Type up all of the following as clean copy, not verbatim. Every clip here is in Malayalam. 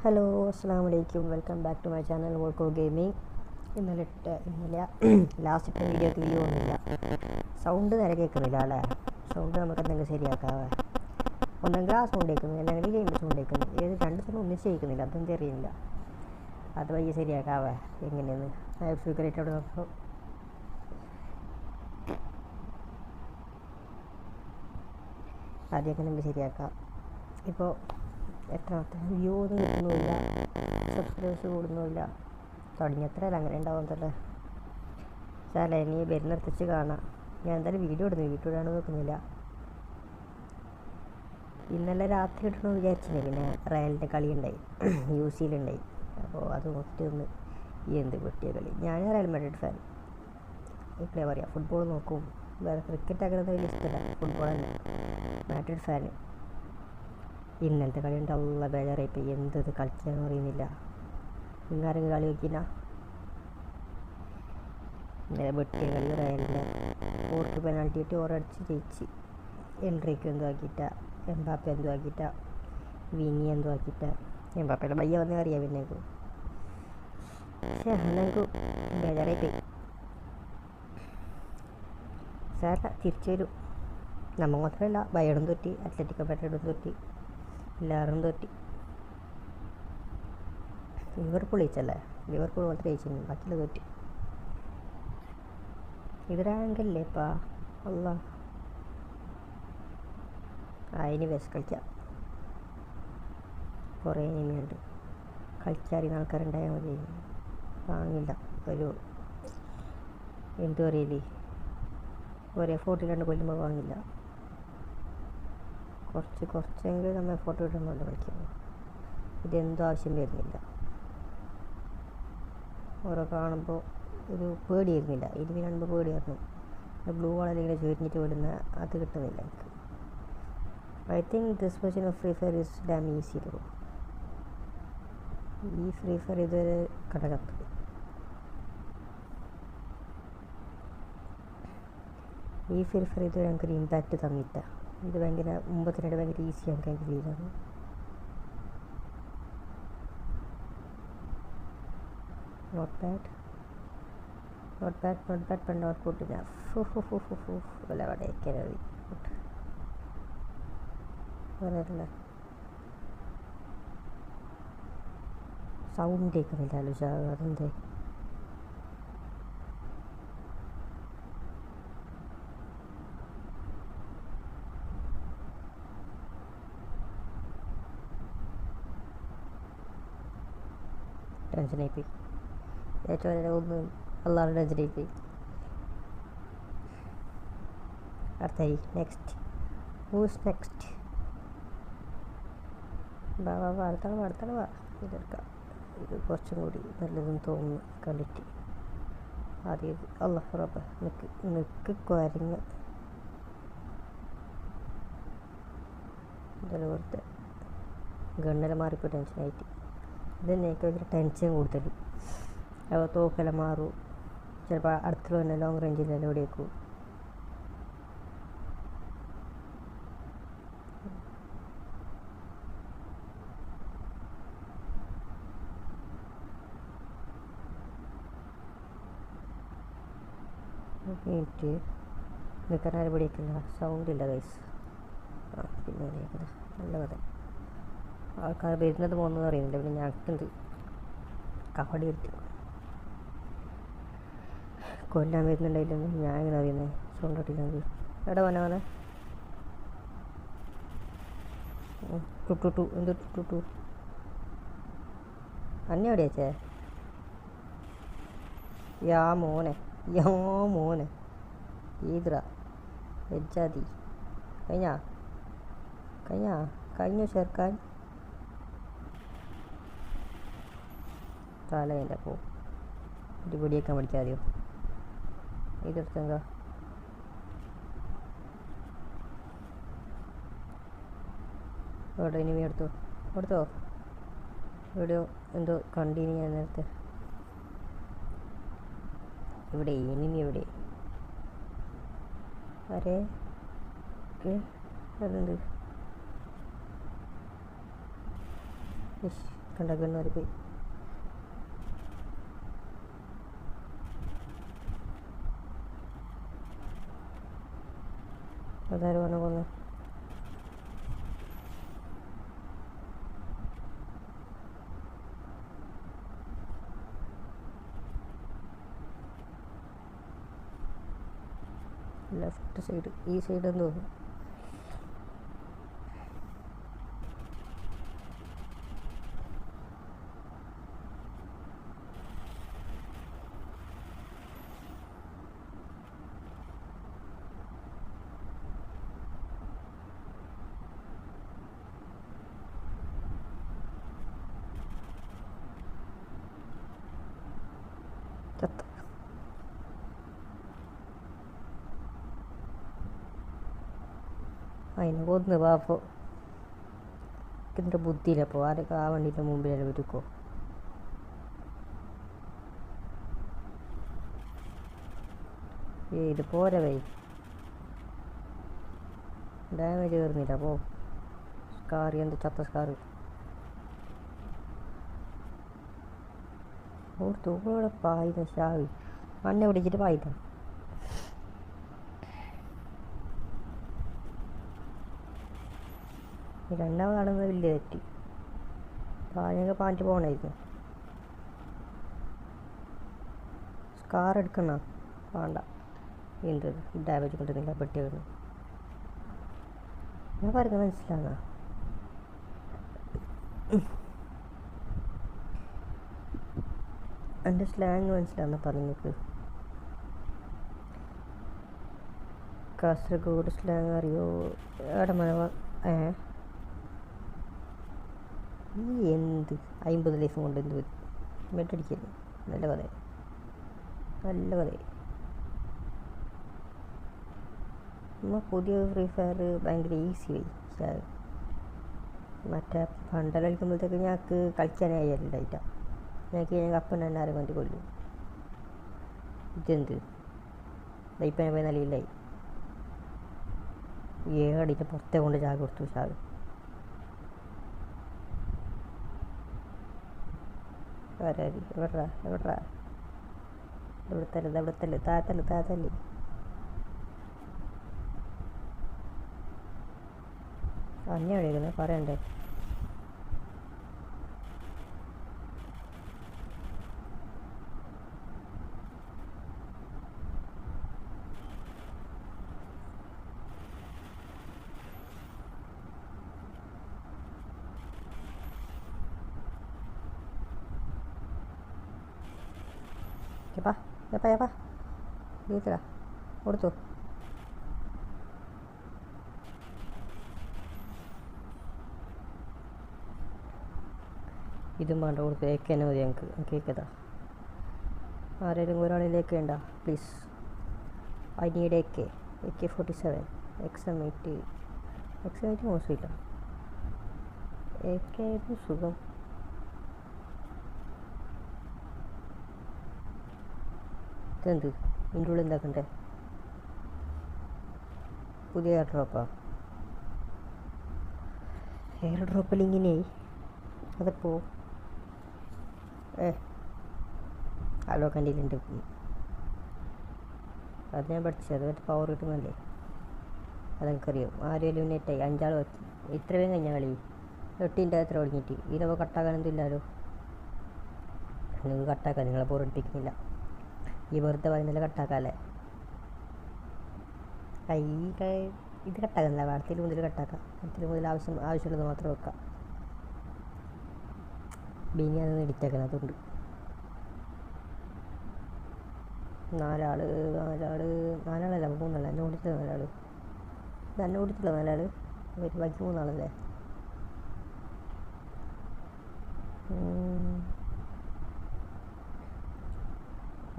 ഹലോ അസ്സാം വലൈക്കും welcome back to my channel Volco gaming. ഇന്നലെ ലാസ്റ്റ് വീഡിയോ ഒന്നുമില്ല. സൗണ്ട് നേരെ കേൾക്കുന്നില്ല അല്ലേ? സൗണ്ട് നമുക്ക് എന്തെങ്കിലും ശരിയാക്കാവേ. ഒന്നെങ്കിൽ ആ സൗണ്ട് കേൾക്കുന്നില്ല, അല്ലെങ്കിൽ ഗെയിമിൻ്റെ സൗണ്ട് കേൾക്കുന്നു. ഏത് രണ്ട് സൗണ്ട് ഒന്നിച്ച് കേൾക്കുന്നില്ല, അതൊന്നും അറിയില്ല. അത് വയ്യ ശരിയാക്കാവേ. എങ്ങനെയെന്ന് സ്പീക്കറായിട്ട് അവിടെ നോക്കുമ്പോൾ ആദ്യമൊക്കെ നമുക്ക് ശരിയാക്കാം. ഇപ്പോൾ എത്ര വ്യൂ ഒന്നും കിട്ടുന്നുമില്ല, സബ്സ്ക്രൈബേഴ്സ് കൂടുന്നുമില്ല. തുടങ്ങിയത്രയല്ല അങ്ങനെ ഉണ്ടാവുന്നതല്ലേ. സാറേ ഇനി വരുന്നിടത്തിച്ച് കാണാം. ഞാൻ എന്തായാലും വീഡിയോ ഇടാണ്ട് നോക്കുന്നില്ല. ഇന്നലെ രാത്രി ഇടണമെന്ന് വിചാരിച്ചില്ലേ, പിന്നെ റയലിൻ്റെ കളി ഉണ്ടായി, UCL അപ്പോൾ അത് നോക്കിയിട്ട് ഒന്ന് എന്ത് പൊട്ടിയ കളി. ഞാൻ റയൽ മാഡ്രിഡ് ഫാൻ. ഇപ്പോഴേ പറയാം, ഫുട്ബോൾ നോക്കും. വേറെ ക്രിക്കറ്റ് അങ്ങനെ വലിയ ഇഷ്ടമല്ല, ഫുട്ബോൾ തന്നെ. Madrid fan. ഇന്നലത്തെ കളി ഉണ്ട്, അള്ള ബേജാറായിപ്പോൾ. എന്തത് കളിക്കാന്ന് അറിയുന്നില്ല. നിങ്ങാരെങ്കിലും കളി നോക്കിനാ? ഇന്നലെ വെട്ടിയ കളി റയലിൻ്റെ. ഓർക്ക് പെനാൽറ്റി ഇട്ട് ഓരടിച്ച് ജയിച്ച്. എൻട്രിക്ക് എന്തോ ആക്കിയിട്ട, എംബാപ്പ എന്തോ ആക്കിയിട്ട, വിനി എന്തോ ആക്കിയിട്ട. എംബാപ്പയുടെ ബയ്യ വന്നേ അറിയാം. പിന്നേക്ക് പക്ഷേ അന്നെനിക്ക് ബേജാറായിപ്പോയി. സാറല്ല, തിരിച്ചു വരും. നമ്മൾ മാത്രമല്ല, ബയണും തോറ്റി, അത്ലറ്റിക്കോ മാഡ്രിഡും തോറ്റി, എല്ലാവരും തോറ്റി. ലിവർപൂൾ ജയിച്ചല്ലേ? ലിവർപൂൾ മാത്രമേ ജയിച്ചിരുന്നു, ബാക്കിയുള്ള തോറ്റി. ഇതൊരാങ്കല്ലേ ഇപ്പാ? അല്ല അതിന് വെച്ച് കളിക്കാം. കുറേ ഇനിയുണ്ട്. കളിച്ചറിയുന്ന ആൾക്കാരുണ്ടായാൽ മതി. വാങ്ങില്ല. ഒരു എന്തു പറയില്ലേ, ഒരേ ഫോട്ടിൽ കൊല്ലുമ്പോൾ വാങ്ങില്ല. കുറച്ചെങ്കിലും നമ്മൾ ഫോട്ടോ ഇടുന്നുണ്ട് കളിക്കുമ്പോൾ. ഇതെന്തോ ആവശ്യം വരുന്നില്ല. ഓരോ കാണുമ്പോൾ ഒരു പേടി വരുന്നില്ല. ഇതിന് കാണുമ്പോൾ പേടിയായിരുന്നു. ബ്ലൂ വാളെല്ലാം ഇങ്ങനെ ചുരിഞ്ഞിട്ട് വിടുന്ന അത് കിട്ടുന്നില്ല എനിക്ക്. I think this version of Free Fire is damn easy too. ഈ ഫ്രീ ഫയർ ഇതൊരു കടകത്ത്. ഈ ഫ്രീ ഫയർ ഇതുവരെ എനിക്കൊരു ഇമ്പാക്റ്റ് തന്നിട്ട. ഇത് ഭയങ്കര മുമ്പത്തിനായിട്ട് ഭയങ്കര ഈസി ആക്കാൻ എനിക്ക് ഫീലാണ്. Not bad but not good enough. വല്ല അവിടേക്ക് അതല്ല സൗണ്ട് കേൾക്കുന്നില്ലല്ലോ. അതെന്തേ? ടെൻഷനായിപ്പോയി. ഏറ്റവും ഒന്ന് അല്ലാതെ ടെൻഷനായിപ്പോയി. അടുത്തായി നെക്സ്റ്റ്. Whose next? അടുത്തള വാ. ഇതെടുക്കാം. ഇത് കുറച്ചും കൂടി നല്ലതെന്ന് തോന്നുന്നു കണ്ടിട്ട്. ആദ്യം അല്ലാഹ് റബ്ബ് നിക്ക് കുരങ്ങ്. ഇതെല്ലാം വെറുതെ ഗണ്ണെല്ലാം മാറിപ്പോൾ ടെൻഷനായിട്ട്. ഇതന്നെ എനിക്ക് ഭയങ്കര ടെൻഷൻ കൂടുതൽ. അപ്പോൾ തോക്കെല്ലാം മാറും. ചിലപ്പോൾ അടുത്തുള്ള തന്നെ ലോങ് റേഞ്ചിലെല്ലാം എവിടേക്കും. മിനിറ്റ് നിൽക്കാൻ ആരും പിടിക്കില്ല. സൗണ്ടില്ല ഗൈസ്. പിന്നെ കേൾക്കുന്നത് നല്ല കഥ. ആൾക്കാർ വരുന്നത് പോകുന്നത് അറിയുന്നില്ല. പിന്നെ ഞങ്ങൾക്കുണ്ട് കബഡി എടുത്ത് കൊല്ലാൻ വരുന്നുണ്ടായില്ലെന്ന് ഞാൻ എങ്ങനെ അറിയുന്നത്? സൗണ്ട് ഇട്ടില്ലെങ്കിൽ എവിടെ പോനെ എന്ത് ടു അന്നെ എവിടെയാച്ചേ? യാ മോനെ ഈദ്ര വെജാതി കഴിഞ്ഞു ചേർക്കാൻ തലേൻ്റെ പോ ഒരു പൊടിയൊക്കെ പഠിച്ചാൽ മതിയോ? ഇതെടുത്തെന്താ? എവിടെ ഇനി എടുത്തോ എവിടെയോ എന്തോ കണ്ടിനി ഞാൻ നേരത്തെ. ഇവിടെ ഇനി എവിടെ? അരേ അതെന്ത് കണ്ടകന്മാർ പോയി. അതാരും പറഞ്ഞ കൊന്ന് ലെഫ്റ്റ് സൈഡ്, ഈ സൈഡ് എന്ന് തോന്നുന്നു. ചത്ത്. അതിനെ കൊന്ന് പാപ്പോ. ഇതിൻ്റെ ബുദ്ധിയില്ലപ്പോൾ ആരൊക്കെ ആ വണ്ടീൻ്റെ മുമ്പിലല്ലേ വരുക്കോ. ഇത് പോരെ വൈ ഡാമേജ് കയറുന്നില്ല. അപ്പോൾ സ്കാർ എന്ത് ചത്ത സ്കാർ ഓർത്തോടെ പായുന്ന ഷാവി മണ്ണെ പിടിച്ചിട്ട് പായിട്ടാണ്. രണ്ടാമത് കാണുന്നത് വലിയ തെറ്റി. പാഞ്ഞൊക്കെ പാഞ്ഞിട്ട് പോകണമായിരുന്നു. സ്കാർ എടുക്കണ വേണ്ട. എന്ത് ഡാമേജ് കൊണ്ടുവന്നില്ല പെട്ടിയാണ്. ഞാൻ പറയുന്നത് മനസ്സിലാകുന്ന എൻ്റെ സ്ലാങ് മനസ്സിലാകുന്ന പറഞ്ഞിട്ട്. കാസർഗോഡ് സ്ലാങ് അറിയോ? എവിടെ മഴ ഈ എന്ത് 50 ലൈഫും കൊണ്ട് എന്ത് മെട്ടടിക്കല്ലേ. നല്ല കഥ, നല്ല കഥ. നമ്മൾ പുതിയ ഫ്രീ ഫയർ ഭയങ്കര ഈസി ആയി. പക്ഷേ മറ്റേ പണ്ടെല്ലാം കളിക്കുമ്പോഴത്തേക്ക് ഞങ്ങൾക്ക് കളിക്കാനായി ഉണ്ടായിട്ടാണ്. ഞങ്ങൾക്ക് ഞാൻ കപ്പൻ തന്നെ ആരും കൊണ്ട് കൊല്ലും. ഇതെന്ത് ഇപ്പം പോയി നല്ലയില്ലായി. ഏടിൻ്റെ പുറത്തെ കൊണ്ട് ചാക കൊടുത്തു. ചാക ആരാരി എവിടാ എവിടാ ഇവിടുത്തല്ലേ താഴത്തല്ലേ. അന്നെ എവിടെയിരിക്കുന്നത് പറയണ്ടേ. എപ്പാ വീട്ടിലാ കൊടുത്തു. ഇതും വേണ്ട കൊടുത്തു. AK തന്നെ മതി ഞങ്ങൾക്ക്. കേൾക്കതാ ആരെങ്കിലും ഒരാളിലേക്ക് വേണ്ട please. I need AK-47 XM80 മോശമില്ല. AK ആയിരുന്നു സുഖം. ഇതെന്ത് ഇതിൻ്റെ ഉള്ളിൽ എന്താക്കണ്ടേ? പുതിയ എയർ ഡ്രോപ്പാ. എയർ ഡ്രോപ്പിൽ ഇങ്ങനെ അതിപ്പോൾ ഹലോ കണ്ടിട്ടുണ്ട്. അത് ഞാൻ പഠിച്ചത്. അത് പവർ കിട്ടുന്നല്ലേ, അതെനിക്കറിയാം. ആരെങ്കിലും നെറ്റായി 5 ആൾ ഇത്ര വേഗം കഴിഞ്ഞ കളി 8ൻ്റെ എത്ര തുടങ്ങിയിട്ട് ഇതിനപ്പോൾ കട്ടാക്കാനൊന്നും ഇല്ലല്ലോ. നിങ്ങൾ കട്ടാക്കാൻ നിങ്ങളെ ബോറടിപ്പിക്കുന്നില്ല. ഈ വെറുതെ പറയുന്നില്ല കട്ടാക്കാല്ലേ. ഇത് കട്ടാക്കുന്നില്ല. അടുത്തിൽ മുതൽ കട്ടാക്കാം. അടുത്തിൽ മുതൽ ആവശ്യമുള്ളത് മാത്രം വെക്കാം. ബിനി അതൊന്ന് എഡിറ്റാക്കണം. അതുകൊണ്ട് 4 നാലാളല്ല 3 ആൾ. എന്നെ ഓടിച്ചില്ല 4 ആൾ. എന്നെ ഓടിച്ചില്ല 4 ആൾ. ബാക്കി 3 ആളല്ലേ.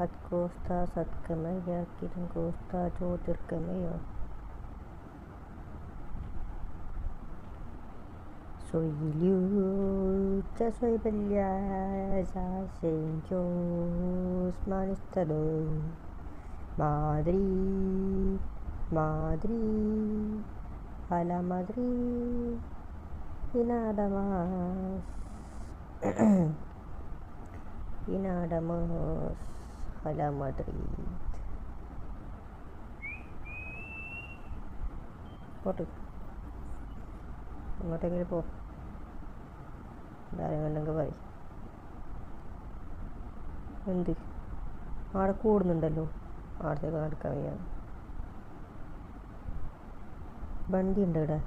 At costa sat kamaya kiran costa jotir kamaya. Soy liuta soy bella Dios manistado Madrid a la Madrid y nada más. ഇനാഡമോസ് അല മദ്രീദ്. പോട്ട് അങ്ങോട്ടെങ്കിലും പോ. എന്തായാലും കണ്ടെങ്കിൽ പറയും. എന്ത് ആടെ കൂടുന്നുണ്ടല്ലോ, ആടത്തേക്ക് നടക്കാൻ വയ്യ. വണ്ടി ഉണ്ട് ഇവിടെ,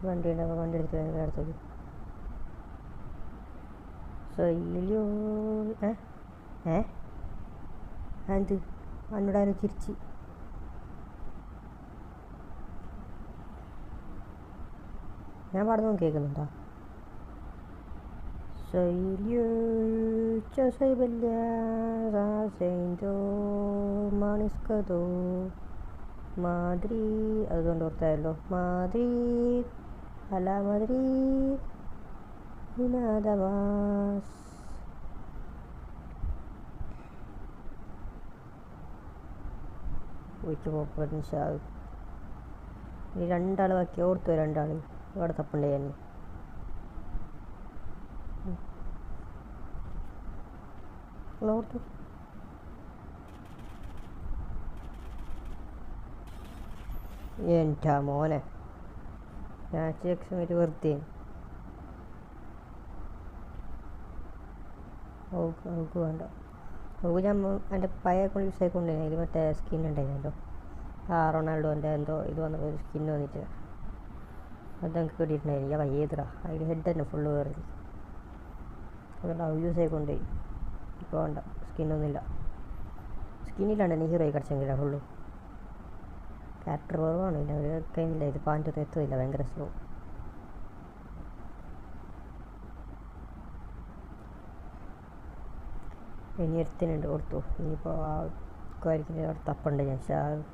വണ്ടി ഉണ്ട്. അപ്പോൾ വണ്ടി എടുത്ത് ഭയങ്കര അടുത്തേക്ക് സൈലിയോ. എന്ത് അന്നോടാരും ചിരിച്ച് ഞാൻ പാടുന്നു കേൾക്കുന്നുണ്ടോ? സൈലിയോ സൈബല്യ സൈൻഡോ മാണിസ്കതോ മാദ്രി. അതുകൊണ്ട് ഓർത്തായല്ലോ, മാദ്രി അല മാദ്രി വിനാദവാസ്. ഒഴിച്ച് പോപ്പൻ ഷാവ്. ഇനി രണ്ടാൾ ബാക്കി, ഓർത്തു രണ്ടാൾ ഇവിടെ തപ്പണ്ടേ തന്നെ. ഓർത്തു എൻ്റെ മോനെ മാച്ച് എക്സ്മേറ്റ് വെറുതെ. അവൾക്ക് വേണ്ട. അവൾക്ക് ഞാൻ എൻ്റെ പഴയ കൊണ്ട് യൂസ് ആയിക്കൊണ്ടിരുന്നു. അതിൽ മറ്റേ സ്കിൻ ഉണ്ടായിരുന്നല്ലോ, റൊണാൾഡോൻ്റെ എന്തോ ഇത് വന്ന ഒരു സ്കിൻ വന്നിട്ട് അത് എനിക്ക് കിട്ടിയിട്ടുണ്ടായിരുന്നു. ഞാൻ വയ്യേതറ അതിൽ ഹെഡ് തന്നെ ഫുള്ള് കയറി. അതുകൊണ്ട് അവ യൂസ് ആയിക്കൊണ്ട് ഇപ്പോൾ വേണ്ട. സ്കിന്നൊന്നുമില്ല. സ്കിന്നില്ലാണ്ട് തന്നെ ഹീറോയി കിടച്ചെങ്കില ഫുള്ളു. ക്യാരക്ടർ കുറവാണ്, പിന്നെ അവർ കഴിഞ്ഞില്ല. ഇത് പാൻറ്റൊന്നും എത്തുന്നില്ല, ഭയങ്കര സ്ലോ. ഇനി എടുത്തിനുണ്ട് കൊടുത്തു. ഇനിയിപ്പോൾ ആ കാര്യത്തിന് അവിടെ തപ്പുണ്ട് ഞാൻ.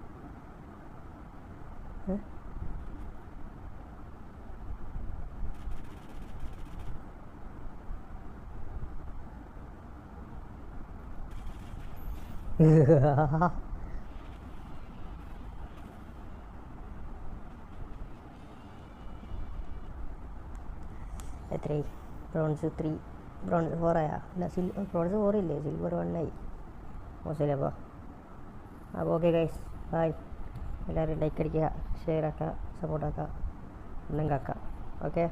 എത്രയായി? ബ്രോൺസ് 3, ബ്രോൺസ് 4 ആയാ? അല്ല, ബ്രോൺസ് 4 ഇല്ലേ, സിൽവർ 1 ആയി. മോശമല്ലേ അപ്പോൾ ഓക്കെ ഗൈസ്, ബായ്. എല്ലാവരും ലൈക്ക് അടിക്കുക, ഷെയർ ആക്കുക, സപ്പോർട്ടാക്കുക, എന്തെങ്കിലും ആക്കുക. ഓക്കെ,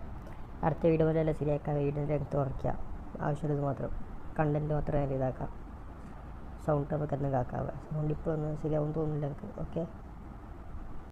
അടുത്ത വീഡിയോ മുതലെല്ലാം ശരിയാക്കുക. വീഡിയോൻ്റെ അടുത്ത് കുറയ്ക്കുക, ആവശ്യമുള്ളത് മാത്രം കണ്ടൻറ്റ് മാത്രം ഇതാക്കാം. സൗണ്ട് നമുക്ക് എന്തെങ്കിലും ആക്കാം. സൗണ്ട് ഇപ്പോൾ ഒന്നും ശരിയാവും തോന്നുന്നില്ല എനിക്ക്. ഓക്കെ.